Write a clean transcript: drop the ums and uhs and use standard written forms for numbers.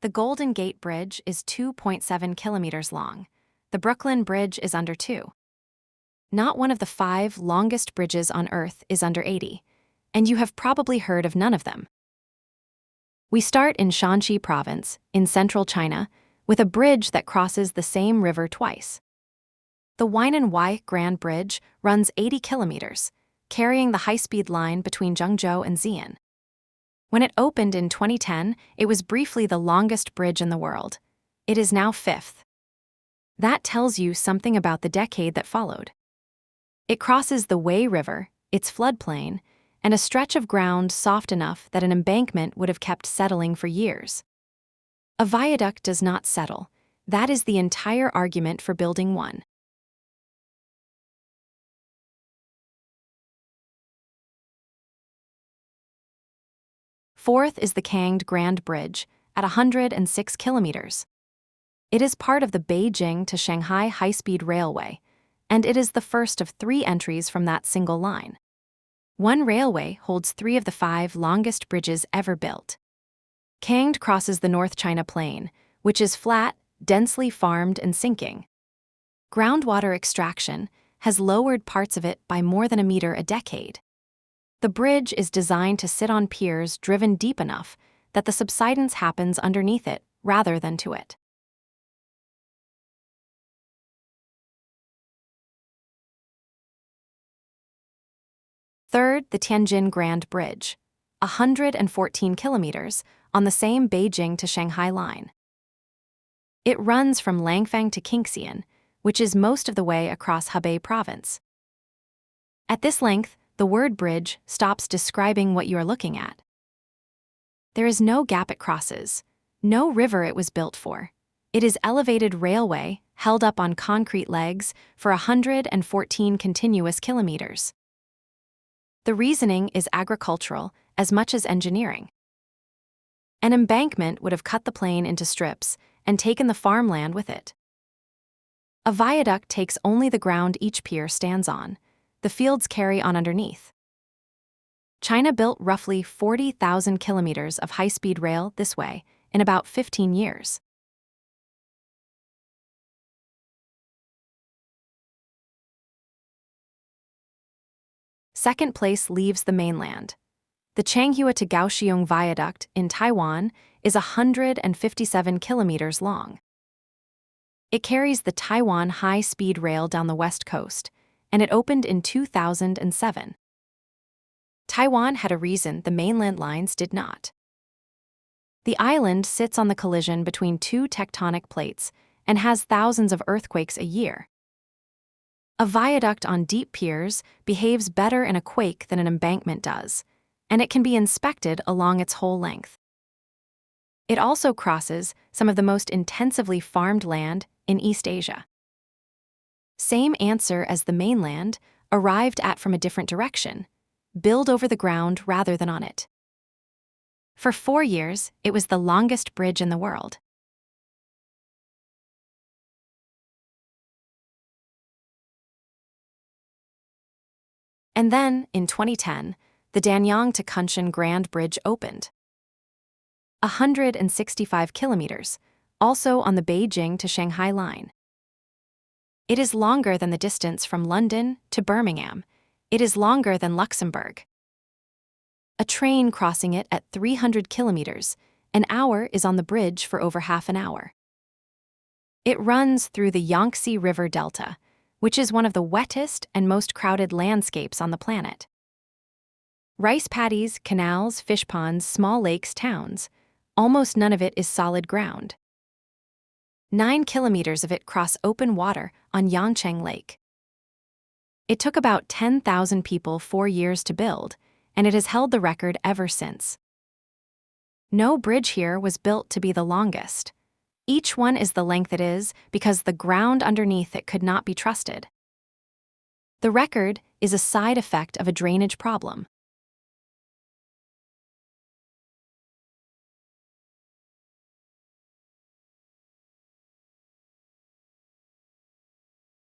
The Golden Gate Bridge is 2.7 kilometers long. The Brooklyn Bridge is under 2. Not one of the 5 longest bridges on Earth is under 80, and you have probably heard of none of them. We start in Shanxi Province, in central China, with a bridge that crosses the same river twice. The Weinan Grand Bridge runs 80 kilometers, carrying the high-speed line between Zhengzhou and Xi'an. When it opened in 2010, it was briefly the longest bridge in the world. It is now 5th. That tells you something about the decade that followed. It crosses the Wei River, its floodplain, and a stretch of ground soft enough that an embankment would have kept settling for years. A viaduct does not settle. That is the entire argument for building one. Fourth is the Kanged Grand Bridge, at 106 kilometers. It is part of the Beijing to Shanghai high-speed railway, and it is the first of 3 entries from that single line. One railway holds 3 of the 5 longest bridges ever built. Kanged crosses the North China Plain, which is flat, densely farmed and sinking. Groundwater extraction has lowered parts of it by more than a meter a decade. The bridge is designed to sit on piers driven deep enough that the subsidence happens underneath it rather than to it. Third, the Tianjin Grand Bridge, 114 kilometers, on the same Beijing to Shanghai line. It runs from Langfang to Qingxian, which is most of the way across Hebei province. At this length, the word bridge stops describing what you are looking at. There is no gap it crosses, no river it was built for. It is elevated railway held up on concrete legs for 114 continuous kilometers. The reasoning is agricultural as much as engineering. An embankment would have cut the plain into strips and taken the farmland with it. A viaduct takes only the ground each pier stands on. The fields carry on underneath. China built roughly 40,000 kilometers of high-speed rail this way in about 15 years. Second place leaves the mainland. The Changhua to Kaohsiung Viaduct in Taiwan is 157 kilometers long. It carries the Taiwan high-speed rail down the west coast, and it opened in 2007. Taiwan had a reason the mainland lines did not. The island sits on the collision between 2 tectonic plates and has thousands of earthquakes a year. A viaduct on deep piers behaves better in a quake than an embankment does, and it can be inspected along its whole length. It also crosses some of the most intensively farmed land in East Asia. Same answer as the mainland, arrived at from a different direction. Build over the ground rather than on it. For 4 years, it was the longest bridge in the world. And then, in 2010, the Danyang to Kunshan Grand Bridge opened. 165 kilometers, also on the Beijing to Shanghai line. It is longer than the distance from London to Birmingham. It is longer than Luxembourg. A train crossing it at 300 kilometers, an hour is on the bridge for over half an hour. It runs through the Yangtze River Delta, which is one of the wettest and most crowded landscapes on the planet. Rice paddies, canals, fish ponds, small lakes, towns. Almost none of it is solid ground. 9 kilometers of it cross open water on Yangcheng Lake. It took about 10,000 people 4 years to build, and it has held the record ever since. No bridge here was built to be the longest. Each one is the length it is because the ground underneath it could not be trusted. The record is a side effect of a drainage problem.